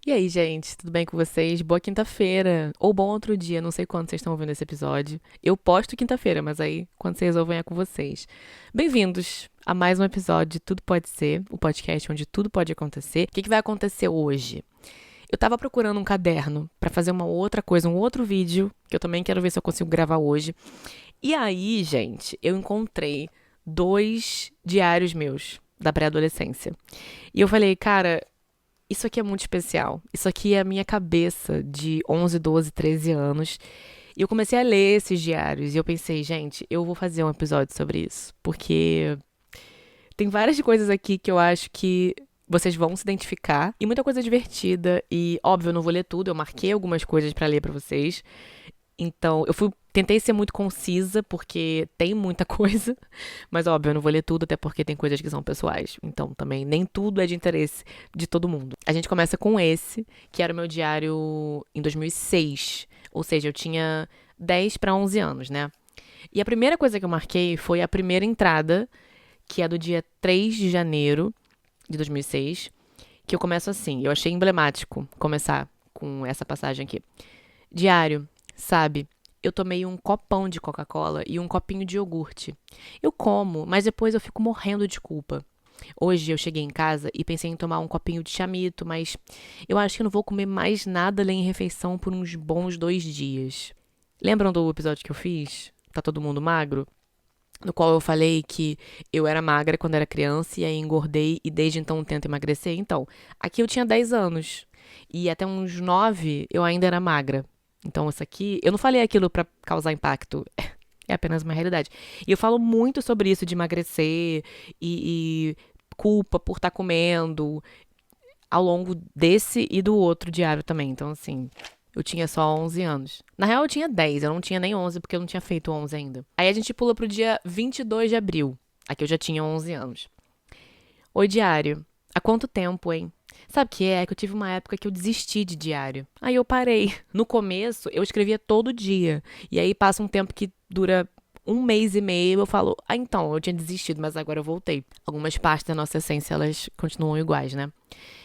E aí, gente, tudo bem com vocês? Boa quinta-feira. Ou bom outro dia, não sei quando vocês estão ouvindo esse episódio. Eu posto quinta-feira, mas aí quando vocês ouvem é com vocês. Bem-vindos a mais um episódio de Tudo Pode Ser, o podcast onde tudo pode acontecer. O que vai acontecer hoje? Eu tava procurando um caderno pra fazer uma outra coisa, um outro vídeo, que eu também quero ver se eu consigo gravar hoje. E aí, gente, eu encontrei dois diários meus da pré-adolescência. E eu falei, cara, isso aqui é muito especial. Isso aqui é a minha cabeça de 11, 12, 13 anos. E eu comecei a ler esses diários e eu pensei, gente, eu vou fazer um episódio sobre isso. Porque tem várias coisas aqui que eu acho que vocês vão se identificar. E muita coisa divertida. E, óbvio, eu não vou ler tudo. Eu marquei algumas coisas pra ler pra vocês. Então, tentei ser muito concisa, porque tem muita coisa. Mas, óbvio, eu não vou ler tudo, até porque tem coisas que são pessoais. Então, também, nem tudo é de interesse de todo mundo. A gente começa com esse, que era o meu diário em 2006. Ou seja, eu tinha 10 para 11 anos, né? E a primeira coisa que eu marquei foi a primeira entrada, que é do dia 3 de janeiro de 2006, que eu começo assim. Eu achei emblemático começar com essa passagem aqui. Diário, sabe? Eu tomei um copão de Coca-Cola e um copinho de iogurte. Eu como, mas depois eu fico morrendo de culpa. Hoje eu cheguei em casa e pensei em tomar um copinho de chamito, mas eu acho que eu não vou comer mais nada além em refeição por uns bons 2 dias. Lembram do episódio que eu fiz? Tá todo mundo magro? No qual eu falei que eu era magra quando era criança e aí engordei e desde então tento emagrecer. Então, aqui eu tinha 10 anos e até uns 9 eu ainda era magra. Então, isso aqui, eu não falei aquilo pra causar impacto, é apenas uma realidade. E eu falo muito sobre isso de emagrecer e culpa por estar comendo ao longo desse e do outro diário também. Então, assim, eu tinha só 11 anos. Na real, eu tinha 10, eu não tinha nem 11, porque eu não tinha feito 11 ainda. Aí a gente pula pro dia 22 de abril. Aqui eu já tinha 11 anos. Oi, diário. Há quanto tempo, hein? Sabe o que é? É que eu tive uma época que eu desisti de diário. Aí eu parei. No começo, eu escrevia todo dia. E aí passa um tempo que dura um mês e meio, eu falo, ah, então, eu tinha desistido, mas agora eu voltei. Algumas partes da nossa essência, elas continuam iguais, né?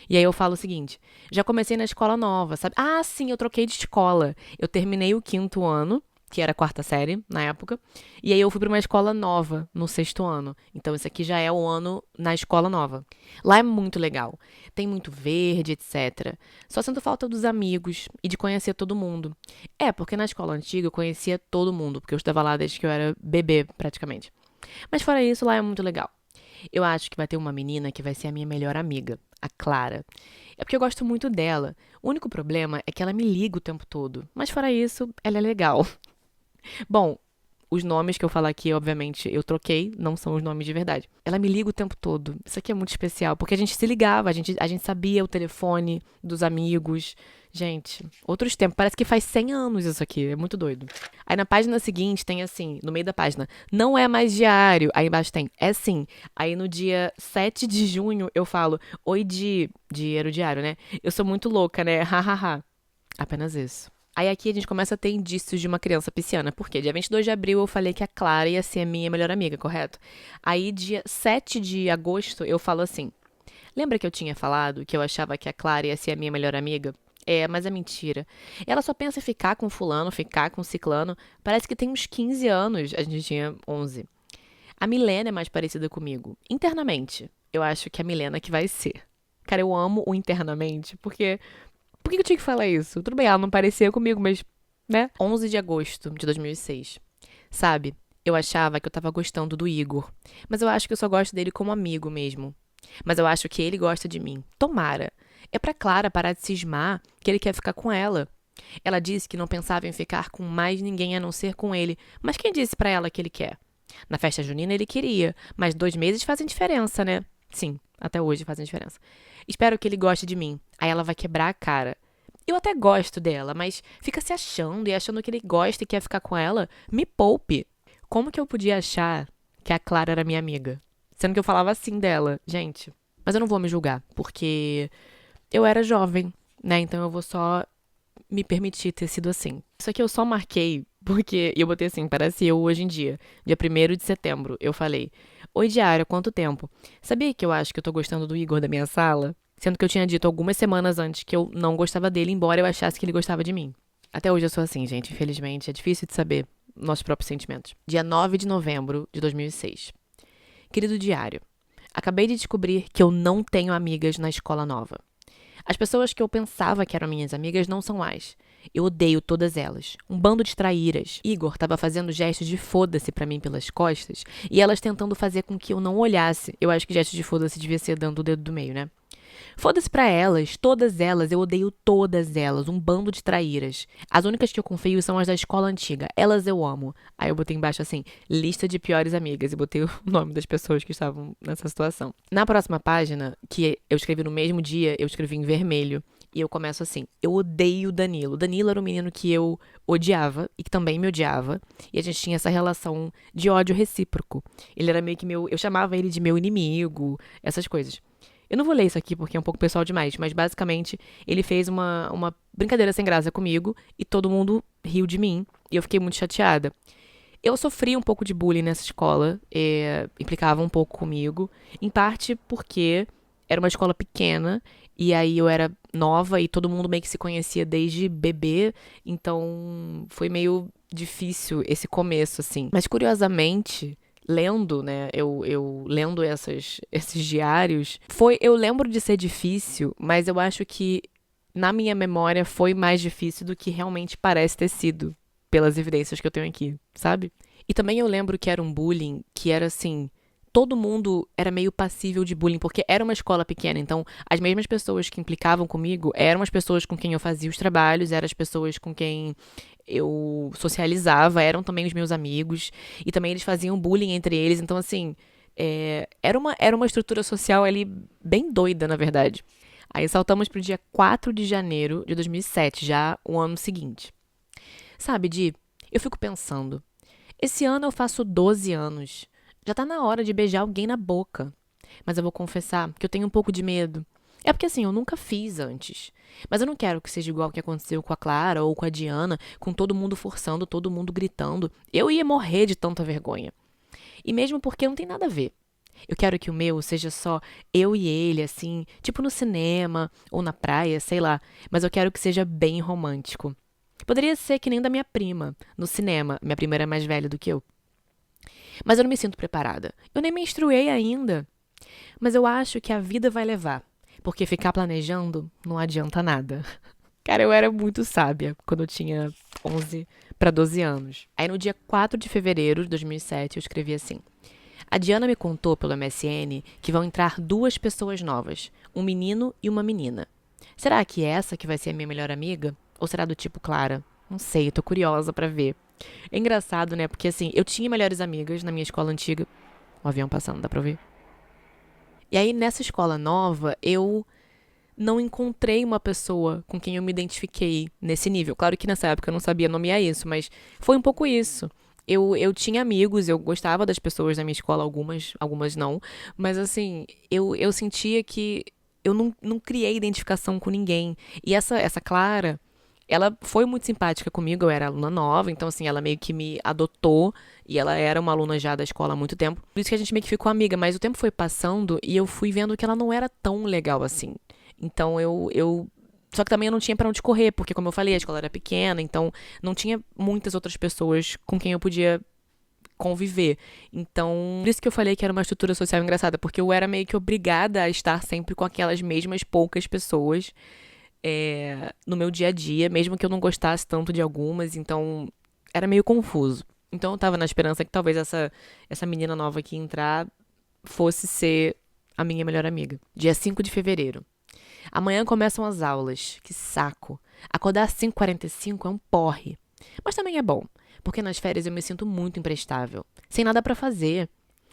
E aí eu falo o seguinte: já comecei na escola nova, sabe? Ah, sim, eu troquei de escola. Eu terminei o quinto ano, que era a quarta série na época, e aí eu fui para uma escola nova no sexto ano. Então esse aqui já é o ano na escola nova. Lá é muito legal. Tem muito verde, etc. Só sinto falta dos amigos e de conhecer todo mundo. É, porque na escola antiga eu conhecia todo mundo, porque eu estava lá desde que eu era bebê, praticamente. Mas fora isso, lá é muito legal. Eu acho que vai ter uma menina que vai ser a minha melhor amiga, a Clara. É porque eu gosto muito dela. O único problema é que ela me liga o tempo todo. Mas fora isso, ela é legal. Bom, os nomes que eu falo aqui, obviamente, eu troquei, não são os nomes de verdade. Ela me liga o tempo todo. Isso aqui é muito especial, porque a gente se ligava, a gente sabia o telefone dos amigos. Gente, outros tempos. Parece que faz 100 anos isso aqui, é muito doido. Aí na página seguinte tem assim, no meio da página, não é mais diário. Aí embaixo tem, é sim. Aí no dia 7 de junho eu falo, oi de era o diário, né? Eu sou muito louca, né? Hahaha. Apenas isso. Aí aqui a gente começa a ter indícios de uma criança pisciana. Por quê? Dia 22 de abril eu falei que a Clara ia ser a minha melhor amiga, correto? Aí dia 7 de agosto eu falo assim: lembra que eu tinha falado que eu achava que a Clara ia ser a minha melhor amiga? É, mas é mentira. Ela só pensa em ficar com fulano, ficar com ciclano. Parece que tem uns 15 anos, a gente tinha 11. A Milena é mais parecida comigo. Internamente, eu acho que é a Milena que vai ser. Cara, eu amo o internamente, porque por que eu tinha que falar isso? Tudo bem, ela não parecia comigo, mas, né? 11 de agosto de 2006. Sabe? Eu achava que eu tava gostando do Igor. Mas eu acho que eu só gosto dele como amigo mesmo. Mas eu acho que ele gosta de mim. Tomara. É pra Clara parar de cismar que ele quer ficar com ela. Ela disse que não pensava em ficar com mais ninguém a não ser com ele. Mas quem disse pra ela que ele quer? Na festa junina ele queria, mas 2 meses fazem diferença, né? Sim, até hoje fazem diferença. Espero que ele goste de mim. Aí ela vai quebrar a cara. Eu até gosto dela, mas fica se achando e achando que ele gosta e quer ficar com ela. Me poupe. Como que eu podia achar que a Clara era minha amiga? Sendo que eu falava assim dela, gente. Mas eu não vou me julgar, porque eu era jovem, né? Então eu vou só me permitir ter sido assim. Isso aqui eu só marquei porque eu botei assim, parece eu hoje em dia. Dia 1º de setembro, eu falei: oi, diário, há quanto tempo? Sabia que eu acho que eu tô gostando do Igor da minha sala? sendo que eu tinha dito algumas semanas antes que eu não gostava dele, embora eu achasse que ele gostava de mim. Até hoje eu sou assim, gente, infelizmente, é difícil de saber nossos próprios sentimentos. Dia 9 de novembro de 2006. Querido diário, acabei de descobrir que eu não tenho amigas na escola nova. As pessoas que eu pensava que eram minhas amigas não são mais. Eu odeio todas elas. Um bando de traíras. Igor estava fazendo gestos de foda-se pra mim pelas costas e elas tentando fazer com que eu não olhasse. Eu acho que gestos de foda-se devia ser dando o dedo do meio, né? Foda-se pra elas, todas elas, eu odeio todas elas, um bando de traíras. As únicas que eu confio são as da escola antiga, elas eu amo. Aí eu botei embaixo assim, lista de piores amigas, e botei o nome das pessoas que estavam nessa situação. Na próxima página, que eu escrevi no mesmo dia, eu escrevi em vermelho, e eu começo assim, eu odeio o Danilo. O Danilo era um menino que eu odiava, e que também me odiava, e a gente tinha essa relação de ódio recíproco. Ele era meio que eu chamava ele de meu inimigo, essas coisas. Eu não vou ler isso aqui porque é um pouco pessoal demais, mas basicamente ele fez uma brincadeira sem graça comigo e todo mundo riu de mim e eu fiquei muito chateada. Eu sofri um pouco de bullying nessa escola, implicava um pouco comigo, em parte porque era uma escola pequena e aí eu era nova e todo mundo meio que se conhecia desde bebê, então foi meio difícil esse começo, assim. Mas curiosamente, lendo, né, eu lendo esses diários, eu lembro de ser difícil, mas eu acho que na minha memória foi mais difícil do que realmente parece ter sido, pelas evidências que eu tenho aqui, sabe? E também eu lembro que era um bullying que era assim, todo mundo era meio passível de bullying, porque era uma escola pequena, então as mesmas pessoas que implicavam comigo eram as pessoas com quem eu fazia os trabalhos, eram as pessoas com quem eu socializava, eram também os meus amigos, e também eles faziam bullying entre eles, então assim, era uma estrutura social ali bem doida, na verdade. Aí saltamos pro dia 4 de janeiro de 2007, já o ano seguinte. Sabe, Di, eu fico pensando, esse ano eu faço 12 anos. Já tá na hora de beijar alguém na boca. Mas eu vou confessar que eu tenho um pouco de medo. É porque assim, eu nunca fiz antes. Mas eu não quero que seja igual o que aconteceu com a Clara ou com a Diana, com todo mundo forçando, todo mundo gritando. Eu ia morrer de tanta vergonha. E mesmo porque não tem nada a ver. Eu quero que o meu seja só eu e ele, assim, tipo no cinema ou na praia, sei lá. Mas eu quero que seja bem romântico. Poderia ser que nem da minha prima, no cinema. Minha prima era mais velha do que eu. Mas eu não me sinto preparada. Eu nem me instruí ainda. Mas eu acho que a vida vai levar. Porque ficar planejando não adianta nada. Cara, eu era muito sábia quando eu tinha 11 para 12 anos. Aí no dia 4 de fevereiro de 2007 eu escrevi assim. A Diana me contou pelo MSN que vão entrar duas pessoas novas. Um menino e uma menina. Será que é essa que vai ser a minha melhor amiga? Ou será do tipo Clara? Não sei, tô curiosa pra ver. É engraçado, né? Porque assim, eu tinha melhores amigas na minha escola antiga. O avião passando, dá pra ouvir? E aí, nessa escola nova, eu não encontrei uma pessoa com quem eu me identifiquei nesse nível. Claro que nessa época eu não sabia nomear isso, mas foi um pouco isso. Eu tinha amigos, eu gostava das pessoas da minha escola, algumas não. Mas assim, eu sentia que eu não criei identificação com ninguém. E essa Clara, ela foi muito simpática comigo, eu era aluna nova, então assim, ela meio que me adotou e ela era uma aluna já da escola há muito tempo. Por isso que a gente meio que ficou amiga, mas o tempo foi passando e eu fui vendo que ela não era tão legal assim. Então só que também eu não tinha pra onde correr, porque como eu falei, a escola era pequena, então não tinha muitas outras pessoas com quem eu podia conviver. Então, por isso que eu falei que era uma estrutura social engraçada, porque eu era meio que obrigada a estar sempre com aquelas mesmas poucas pessoas no meu dia a dia, mesmo que eu não gostasse tanto de algumas, então era meio confuso. Então eu tava na esperança que talvez essa menina nova que ia entrar fosse ser a minha melhor amiga. Dia 5 de fevereiro. Amanhã começam as aulas. Que saco. Acordar às 5h45 é um porre. Mas também é bom, porque nas férias eu me sinto muito imprestável, sem nada pra fazer.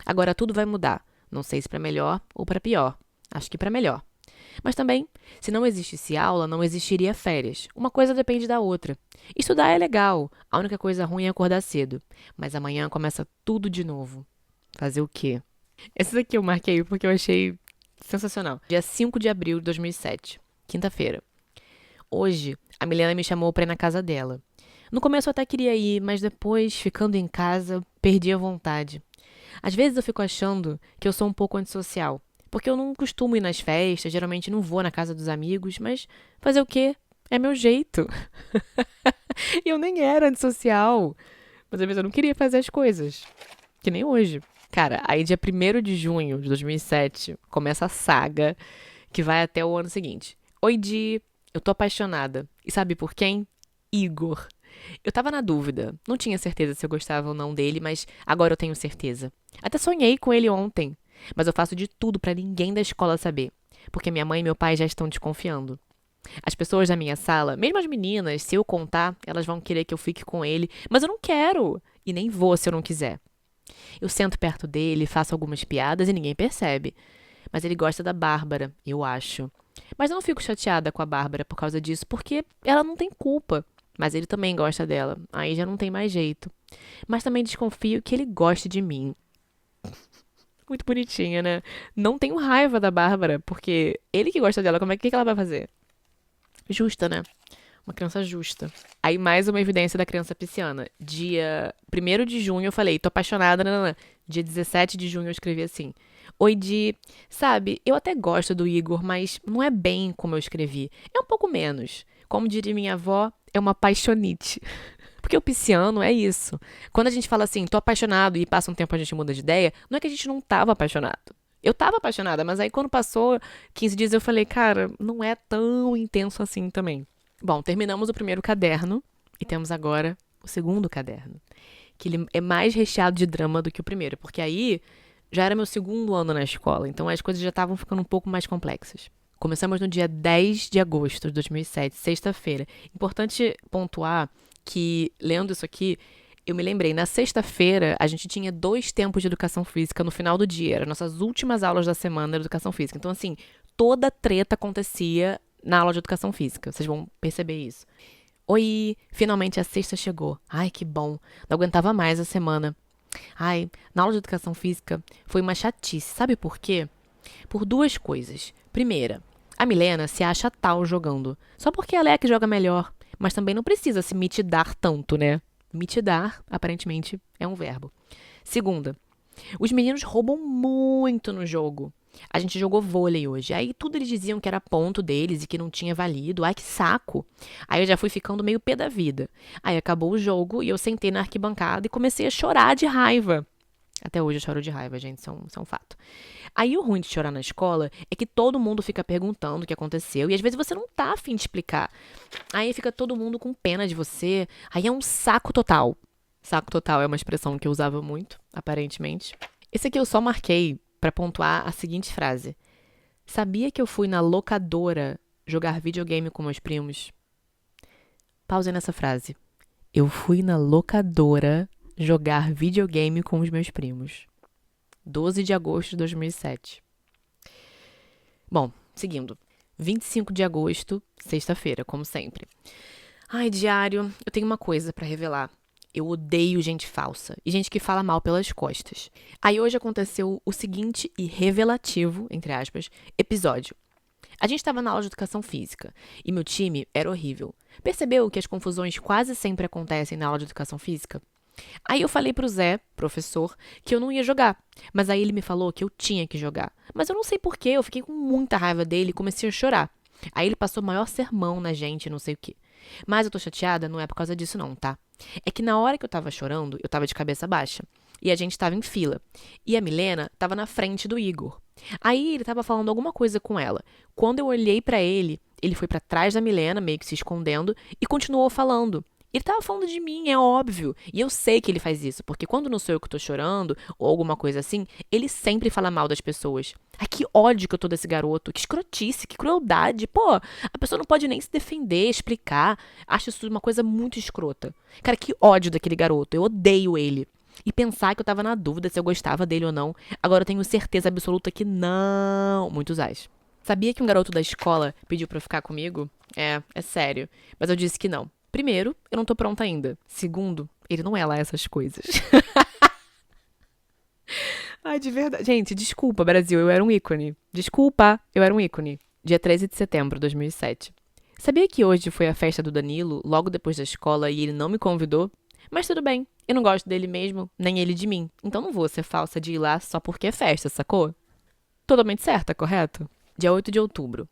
Agora tudo vai mudar. Não sei se pra melhor ou pra pior. Acho que pra melhor. Mas também, se não existisse aula, não existiria férias. Uma coisa depende da outra. Estudar é legal. A única coisa ruim é acordar cedo. Mas amanhã começa tudo de novo. Fazer o quê? Esse daqui eu marquei porque eu achei sensacional. Dia 5 de abril de 2007, quinta-feira. Hoje, a Milena me chamou pra ir na casa dela. No começo eu até queria ir, mas depois, ficando em casa, perdi a vontade. Às vezes eu fico achando que eu sou um pouco antissocial, Porque eu não costumo ir nas festas, geralmente não vou na casa dos amigos, mas fazer o quê? É meu jeito. E eu nem era antissocial. Mas às vezes eu não queria fazer as coisas. Que nem hoje. Cara, aí dia 1º de junho de 2007 começa a saga que vai até o ano seguinte. Oi, Di, eu tô apaixonada. E sabe por quem? Igor. Eu tava na dúvida. Não tinha certeza se eu gostava ou não dele, mas agora eu tenho certeza. Até sonhei com ele ontem. Mas eu faço de tudo pra ninguém da escola saber. Porque minha mãe e meu pai já estão desconfiando. As pessoas da minha sala, mesmo as meninas, se eu contar, elas vão querer que eu fique com ele. Mas eu não quero. E nem vou se eu não quiser. Eu sento perto dele, faço algumas piadas e ninguém percebe. Mas ele gosta da Bárbara, eu acho. Mas eu não fico chateada com a Bárbara por causa disso, porque ela não tem culpa. Mas ele também gosta dela. Aí já não tem mais jeito. Mas também desconfio que ele goste de mim. Muito bonitinha, né? Não tenho raiva da Bárbara, porque ele que gosta dela, como é que ela vai fazer? Justa, né? Uma criança justa. Aí mais uma evidência da criança pisciana. Dia 1º de junho eu falei, tô apaixonada, nanana. Dia 17 de junho eu escrevi assim. Oi, Di. Sabe, eu até gosto do Igor, mas não é bem como eu escrevi. É um pouco menos. Como diria minha avó, é uma paixonite. Porque o pisciano é isso. Quando a gente fala assim, tô apaixonado e passa um tempo a gente muda de ideia, não é que a gente não tava apaixonado. Eu tava apaixonada, mas aí quando passou 15 dias eu falei, cara, não é tão intenso assim também. Bom, terminamos o primeiro caderno e temos agora o segundo caderno. Que ele é mais recheado de drama do que o primeiro, porque aí já era meu segundo ano na escola, então as coisas já estavam ficando um pouco mais complexas. Começamos no dia 10 de agosto de 2007, sexta-feira. Importante pontuar que, lendo isso aqui, eu me lembrei, na sexta-feira, a gente tinha 2 tempos de educação física no final do dia. Eram nossas últimas aulas da semana de educação física. Então, assim, toda treta acontecia na aula de educação física. Vocês vão perceber isso. Oi, finalmente a sexta chegou. Ai, que bom. Não aguentava mais a semana. Ai, na aula de educação física foi uma chatice. Sabe por quê? Por 2 coisas. Primeira, a Milena se acha tal jogando. Só porque ela é a que joga melhor. Mas também não precisa se mitidar tanto, né? Mitidar, aparentemente, é um verbo. Segunda, os meninos roubam muito no jogo. A gente jogou vôlei hoje. Aí tudo eles diziam que era ponto deles e que não tinha valido. Ai, que saco. Aí eu já fui ficando meio pé da vida. Aí acabou o jogo e eu sentei na arquibancada e comecei a chorar de raiva. Até hoje eu choro de raiva, gente, isso é um fato. Aí o ruim de chorar na escola é que todo mundo fica perguntando o que aconteceu e às vezes você não tá afim de explicar. Aí fica todo mundo com pena de você. Aí é um saco total. Saco total é uma expressão que eu usava muito, aparentemente. Esse aqui eu só marquei pra pontuar a seguinte frase. Sabia que eu fui na locadora jogar videogame com meus primos? Pausa nessa frase. Eu fui na locadora jogar videogame com os meus primos. 12 de agosto de 2007. Bom, seguindo. 25 de agosto, sexta-feira, como sempre. Ai, diário, eu tenho uma coisa pra revelar. Eu odeio gente falsa e gente que fala mal pelas costas. Aí hoje aconteceu o seguinte e revelativo, entre aspas, episódio. A gente estava na aula de educação física e meu time era horrível. Percebeu que as confusões quase sempre acontecem na aula de educação física? Aí eu falei pro Zé, professor, que eu não ia jogar. Mas aí ele me falou que eu tinha que jogar. Mas eu não sei porquê, eu fiquei com muita raiva dele e comecei a chorar. Aí ele passou o maior sermão na gente, não sei o quê. Mas eu tô chateada, não é por causa disso não, tá? É que na hora que eu tava chorando, eu tava de cabeça baixa. E a gente tava em fila. E a Milena tava na frente do Igor. Aí ele tava falando alguma coisa com ela. Quando eu olhei pra ele, ele foi pra trás da Milena, meio que se escondendo, e continuou falando. Ele tava falando de mim, é óbvio. E eu sei que ele faz isso, porque quando não sou eu que tô chorando, ou alguma coisa assim, ele sempre fala mal das pessoas. Ai, que ódio que eu tô desse garoto. Que escrotice, que crueldade. Pô, a pessoa não pode nem se defender, explicar. Acho isso uma coisa muito escrota. Cara, que ódio daquele garoto. Eu odeio ele. E pensar que eu tava na dúvida se eu gostava dele ou não. Agora eu tenho certeza absoluta que não. Muitos ais. Sabia que um garoto da escola pediu pra ficar comigo? É sério. Mas eu disse que não. Primeiro, eu não tô pronta ainda. Segundo, ele não é lá essas coisas. Ai, de verdade. Gente, desculpa, Brasil, eu era um ícone. Desculpa, eu era um ícone. Dia 13 de setembro de 2007. Sabia que hoje foi a festa do Danilo, logo depois da escola, e ele não me convidou? Mas tudo bem, eu não gosto dele mesmo, nem ele de mim. Então não vou ser falsa de ir lá só porque é festa, sacou? totalmente certa, correto? Dia 8 de outubro.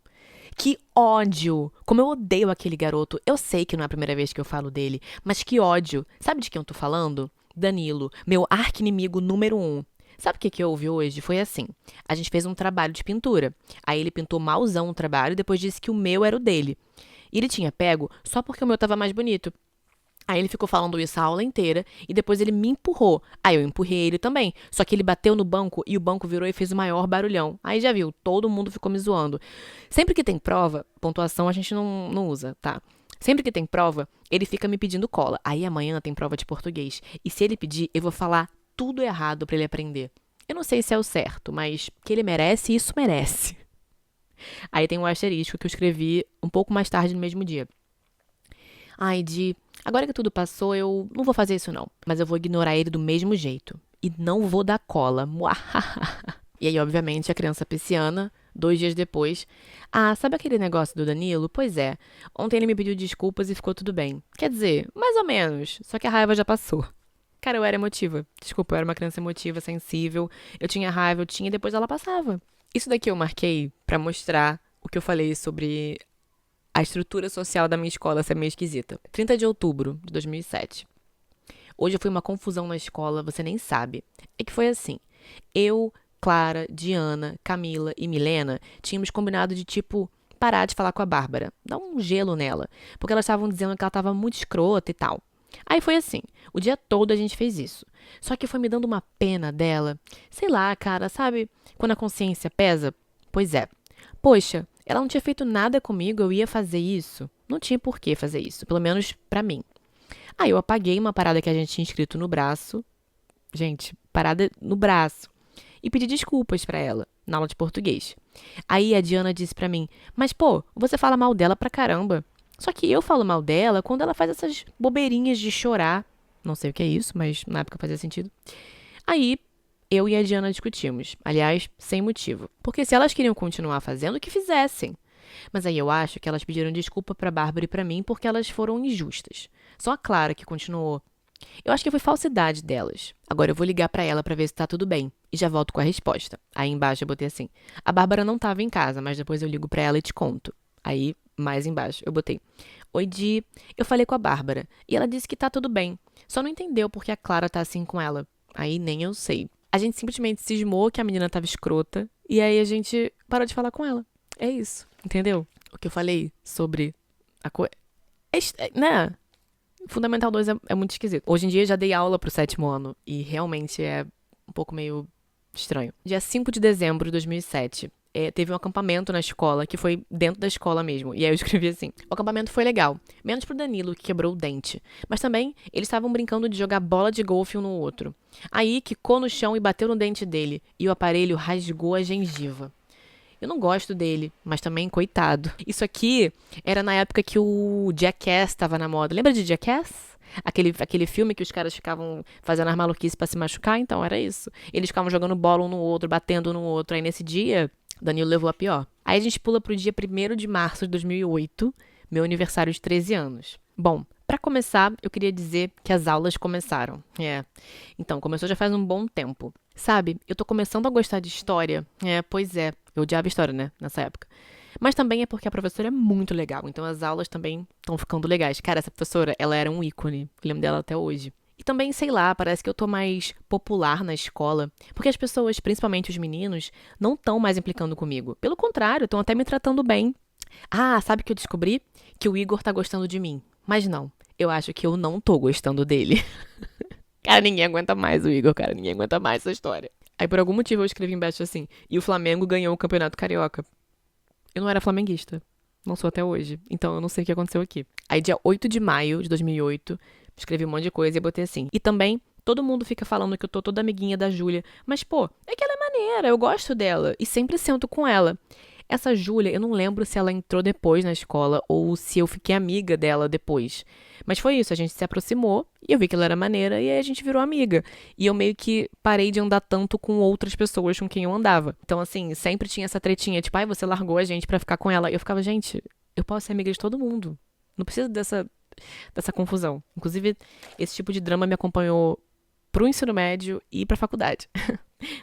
Que ódio! Como eu odeio aquele garoto. Eu sei que não é a primeira vez que eu falo dele, mas que ódio. Sabe de quem eu tô falando? Danilo, meu arqui-inimigo número 1. Sabe o que houve hoje? Foi assim. A gente fez um trabalho de pintura. Aí ele pintou malzão o trabalho e depois disse que o meu era o dele. E ele tinha pego só porque o meu tava mais bonito. Aí ele ficou falando isso a aula inteira e depois ele me empurrou. Aí eu empurrei ele também. Só que ele bateu no banco e o banco virou e fez o maior barulhão. Aí já viu, todo mundo ficou me zoando. Sempre que tem prova, pontuação a gente não usa, tá? Sempre que tem prova, ele fica me pedindo cola. Aí amanhã tem prova de português. E se ele pedir, eu vou falar tudo errado pra ele aprender. Eu não sei se é o certo, mas que ele merece, isso merece. Aí tem um asterisco que eu escrevi um pouco mais tarde no mesmo dia. Ai, agora que tudo passou, eu não vou fazer isso não. Mas eu vou ignorar ele do mesmo jeito. E não vou dar cola. E aí, obviamente, a criança pisciana, 2 dias depois. Ah, sabe aquele negócio do Danilo? Pois é. Ontem ele me pediu desculpas e ficou tudo bem. Quer dizer, mais ou menos. Só que a raiva já passou. Cara, eu era emotiva. Desculpa, eu era uma criança emotiva, sensível. Eu tinha raiva, eu tinha, e depois ela passava. Isso daqui eu marquei pra mostrar o que eu falei sobre a estrutura social da minha escola ser meio esquisita. 30 de outubro de 2007. Hoje foi uma confusão na escola, você nem sabe. É que foi assim. Eu, Clara, Diana, Camila e Milena tínhamos combinado de, tipo, parar de falar com a Bárbara. Dar um gelo nela. Porque elas estavam dizendo que ela estava muito escrota e tal. Aí foi assim. O dia todo a gente fez isso. Só que foi me dando uma pena dela. Sei lá, cara, sabe? Quando a consciência pesa? Pois é. Poxa, ela não tinha feito nada comigo, eu ia fazer isso. Não tinha por que fazer isso, pelo menos pra mim. Aí eu apaguei uma parada que a gente tinha escrito no braço. Gente, parada no braço. E pedi desculpas pra ela, na aula de português. Aí a Diana disse pra mim, mas pô, você fala mal dela pra caramba. Só que eu falo mal dela quando ela faz essas bobeirinhas de chorar. Não sei o que é isso, mas na época fazia sentido. Aí eu e a Diana discutimos. Aliás, sem motivo. Porque se elas queriam continuar fazendo, que fizessem. Mas aí eu acho que elas pediram desculpa pra Bárbara e pra mim porque elas foram injustas. Só a Clara que continuou. Eu acho que foi falsidade delas. Agora eu vou ligar pra ela pra ver se tá tudo bem. E já volto com a resposta. Aí embaixo eu botei assim. A Bárbara não tava em casa, mas depois eu ligo pra ela e te conto. Aí, mais embaixo, eu botei. Oi, Di. Eu falei com a Bárbara. E ela disse que tá tudo bem. Só não entendeu porque a Clara tá assim com ela. Aí nem eu sei. A gente simplesmente cismou que a menina tava escrota. E aí a gente parou de falar com ela. É isso. Entendeu? O que eu falei sobre a coisa. Né? Fundamental 2 é muito esquisito. Hoje em dia eu já dei aula pro 7º ano. E realmente é um pouco meio estranho. Dia 5 de dezembro de 2007. Teve um acampamento na escola, que foi dentro da escola mesmo. E aí eu escrevi assim. O acampamento foi legal. Menos pro Danilo, que quebrou o dente. Mas também, eles estavam brincando de jogar bola de golfe um no outro. Aí, quicou no chão e bateu no dente dele. E o aparelho rasgou a gengiva. Eu não gosto dele, mas também, coitado. Isso aqui era na época que o Jackass estava na moda. Lembra de Jackass? Aquele filme que os caras ficavam fazendo as maluquices pra se machucar? Então, era isso. Eles ficavam jogando bola um no outro, batendo um no outro. Aí, nesse dia, Danilo levou a pior. Aí, a gente pula pro dia 1º de março de 2008, meu aniversário de 13 anos. Bom, pra começar, eu queria dizer que as aulas começaram. Então, começou já faz um bom tempo. Sabe, eu tô começando a gostar de história. Pois é. Eu odiava história, né? Nessa época. Mas também é porque a professora é muito legal. Então as aulas também estão ficando legais. Cara, essa professora, ela era um ícone. Eu lembro dela até hoje. E também, sei lá, parece que eu tô mais popular na escola. Porque as pessoas, principalmente os meninos, não estão mais implicando comigo. Pelo contrário, estão até me tratando bem. Ah, sabe o que eu descobri? Que o Igor tá gostando de mim. Mas não, eu acho que eu não tô gostando dele. Cara, ninguém aguenta mais o Igor, cara. Ninguém aguenta mais essa história. Aí, por algum motivo, eu escrevi embaixo assim. E o Flamengo ganhou o Campeonato Carioca. Eu não era flamenguista. Não sou até hoje. Então, eu não sei o que aconteceu aqui. Aí, dia 8 de maio de 2008, escrevi um monte de coisa e botei assim. E também, todo mundo fica falando que eu tô toda amiguinha da Júlia. Mas, pô, é que ela é maneira. Eu gosto dela. E sempre sento com ela. Essa Júlia, eu não lembro se ela entrou depois na escola ou se eu fiquei amiga dela depois. Mas foi isso, a gente se aproximou e eu vi que ela era maneira e aí a gente virou amiga. E eu meio que parei de andar tanto com outras pessoas com quem eu andava. Então, assim, sempre tinha essa tretinha, tipo, ai, você largou a gente pra ficar com ela. E eu ficava, gente, eu posso ser amiga de todo mundo. Não precisa dessa confusão. Inclusive, esse tipo de drama me acompanhou pro ensino médio e pra faculdade.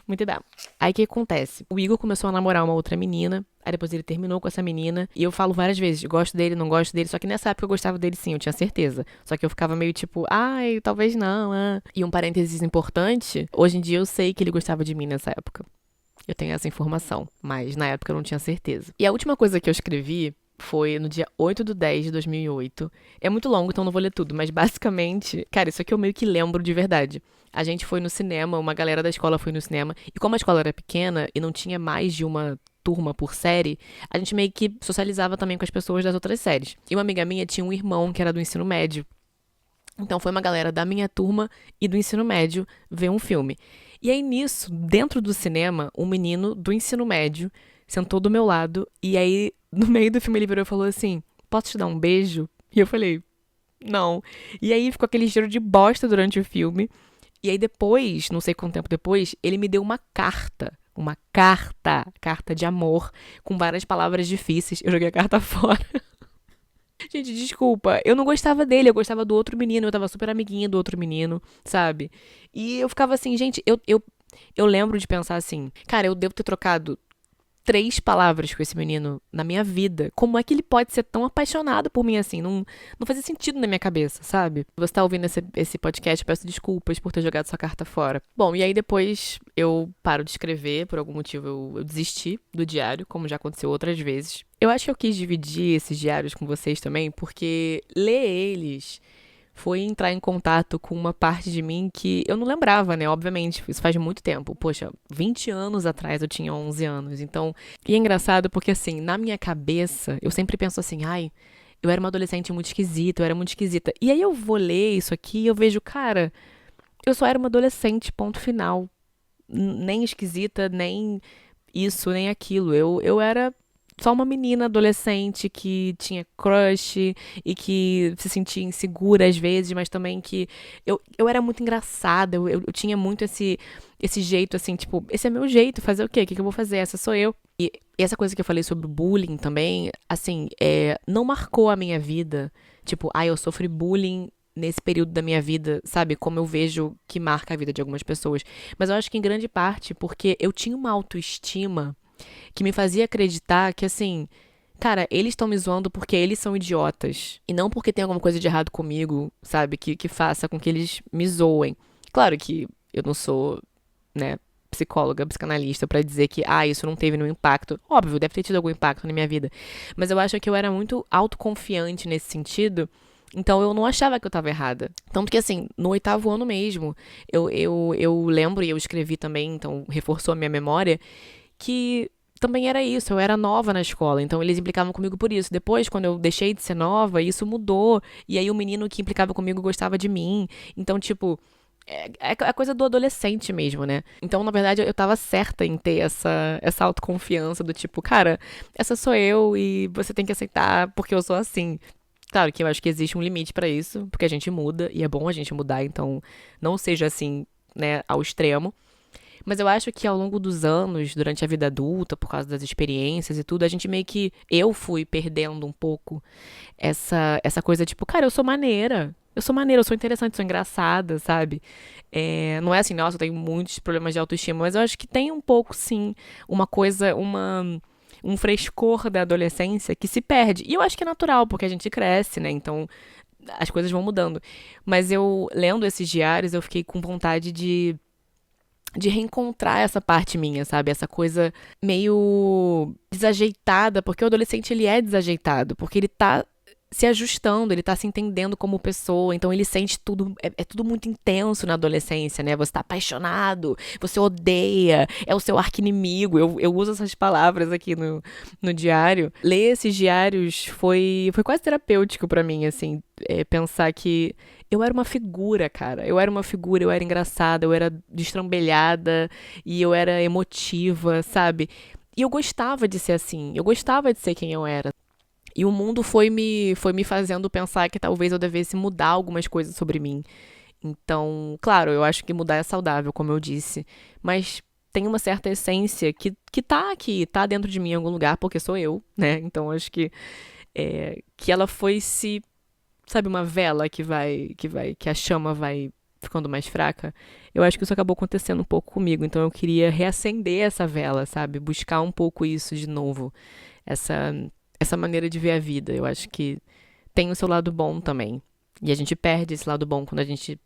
Muito bem. Aí o que acontece? O Igor começou a namorar uma outra menina, aí depois ele terminou com essa menina, e eu falo várias vezes, gosto dele, não gosto dele, só que nessa época eu gostava dele sim, eu tinha certeza. Só que eu ficava meio tipo, ai, talvez não, ah. E um parênteses importante, hoje em dia eu sei que ele gostava de mim nessa época. Eu tenho essa informação, mas na época eu não tinha certeza. E a última coisa que eu escrevi foi no dia 8/10/2008. É muito longo, então não vou ler tudo, mas basicamente, cara, isso aqui eu meio que lembro de verdade. A gente foi no cinema, uma galera da escola foi no cinema, e como a escola era pequena e não tinha mais de uma turma por série, a gente meio que socializava também com as pessoas das outras séries. E uma amiga minha tinha um irmão que era do ensino médio. Então foi uma galera da minha turma e do ensino médio ver um filme. E aí nisso, dentro do cinema, um menino do ensino médio sentou do meu lado e aí no meio do filme ele virou e falou assim: "Posso te dar um beijo?" E eu falei: "Não". E aí ficou aquele cheiro de bosta durante o filme. E aí depois, não sei quanto tempo depois, ele me deu uma carta de amor com várias palavras difíceis. Eu joguei a carta fora. Gente, desculpa. Eu não gostava dele, eu gostava do outro menino, eu tava super amiguinha do outro menino, sabe? E eu ficava assim, gente, eu lembro de pensar assim, cara, eu devo ter trocado 3 palavras com esse menino na minha vida. Como é que ele pode ser tão apaixonado por mim assim? Não fazia sentido na minha cabeça, sabe? Você tá ouvindo esse podcast, eu peço desculpas por ter jogado sua carta fora. Bom, e aí depois eu paro de escrever, por algum motivo eu desisti do diário, como já aconteceu outras vezes. Eu acho que eu quis dividir esses diários com vocês também, porque ler eles foi entrar em contato com uma parte de mim que eu não lembrava, né? Obviamente, isso faz muito tempo. Poxa, 20 anos atrás eu tinha 11 anos. Então, e é engraçado porque, assim, na minha cabeça, eu sempre penso assim, ai, eu era uma adolescente muito esquisita, eu era muito esquisita. E aí eu vou ler isso aqui e eu vejo, cara, eu só era uma adolescente, ponto final. Nem esquisita, nem isso, nem aquilo. Eu era só uma menina adolescente que tinha crush e que se sentia insegura às vezes, mas também que eu era muito engraçada, eu tinha muito esse jeito assim, tipo, esse é meu jeito, fazer o quê? O que eu vou fazer? Essa sou eu. E essa coisa que eu falei sobre bullying também, assim, não marcou a minha vida. Tipo, eu sofri bullying nesse período da minha vida, sabe? Como eu vejo que marca a vida de algumas pessoas. Mas eu acho que em grande parte porque eu tinha uma autoestima que me fazia acreditar que, assim, cara, eles estão me zoando porque eles são idiotas. E não porque tem alguma coisa de errado comigo, sabe? Que faça com que eles me zoem. Claro que eu não sou, né, psicóloga, psicanalista pra dizer que, isso não teve nenhum impacto. Óbvio, deve ter tido algum impacto na minha vida. Mas eu acho que eu era muito autoconfiante nesse sentido. Então eu não achava que eu tava errada. Tanto que, assim, no 8º ano mesmo, eu lembro e eu escrevi também, então reforçou a minha memória, que também era isso, eu era nova na escola, então eles implicavam comigo por isso. Depois, quando eu deixei de ser nova, isso mudou, e aí o menino que implicava comigo gostava de mim. Então, tipo, é coisa do adolescente mesmo, né? Então, na verdade, eu tava certa em ter essa autoconfiança do tipo, cara, essa sou eu e você tem que aceitar porque eu sou assim. Claro que eu acho que existe um limite pra isso, porque a gente muda, e é bom a gente mudar, então não seja assim, né, ao extremo. Mas eu acho que ao longo dos anos, durante a vida adulta, por causa das experiências e tudo, a gente meio que. Eu fui perdendo um pouco essa coisa, tipo, cara, eu sou maneira. Eu sou interessante, sou engraçada, sabe? Não é assim, nossa, eu tenho muitos problemas de autoestima, mas eu acho que tem um pouco, sim, uma coisa, um frescor da adolescência que se perde. E eu acho que é natural, porque a gente cresce, né? Então as coisas vão mudando. Mas eu, lendo esses diários, eu fiquei com vontade de reencontrar essa parte minha, sabe? Essa coisa meio desajeitada, porque o adolescente ele é desajeitado, porque ele tá se ajustando, ele tá se entendendo como pessoa, então ele sente tudo, é tudo muito intenso na adolescência, né? Você tá apaixonado, você odeia, é o seu arqui-inimigo, eu uso essas palavras aqui no diário. Ler esses diários foi quase terapêutico pra mim, assim, pensar que eu era uma figura, cara. Eu era uma figura, eu era engraçada, eu era destrambelhada e eu era emotiva, sabe? E eu gostava de ser assim, eu gostava de ser quem eu era. E o mundo foi me fazendo pensar que talvez eu devesse mudar algumas coisas sobre mim. Então, claro, eu acho que mudar é saudável, como eu disse. Mas tem uma certa essência que tá aqui, tá dentro de mim em algum lugar, porque sou eu, né? Então acho que ela foi se. Sabe, uma vela que a chama vai ficando mais fraca, eu acho que isso acabou acontecendo um pouco comigo. Então eu queria reacender essa vela, sabe? Buscar um pouco isso de novo. Essa, essa maneira de ver a vida. Eu acho que tem o seu lado bom também. E a gente perde esse lado bom quando a gente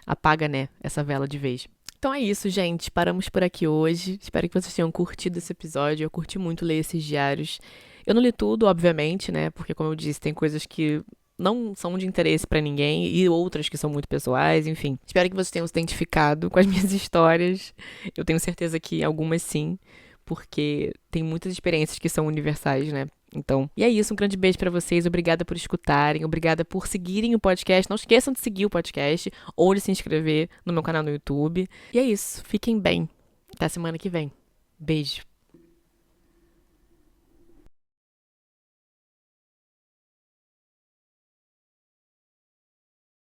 apaga, né, essa vela de vez. Então é isso, gente. Paramos por aqui hoje. Espero que vocês tenham curtido esse episódio. Eu curti muito ler esses diários. Eu não li tudo, obviamente, né? Porque, como eu disse, tem coisas que não são de interesse pra ninguém e outras que são muito pessoais, enfim. Espero que vocês tenham se identificado com as minhas histórias. Eu tenho certeza que algumas sim, porque tem muitas experiências que são universais, né? Então, e é isso, um grande beijo pra vocês, obrigada por escutarem, obrigada por seguirem o podcast, não esqueçam de seguir o podcast ou de se inscrever no meu canal no YouTube. E é isso, fiquem bem, até semana que vem. Beijo.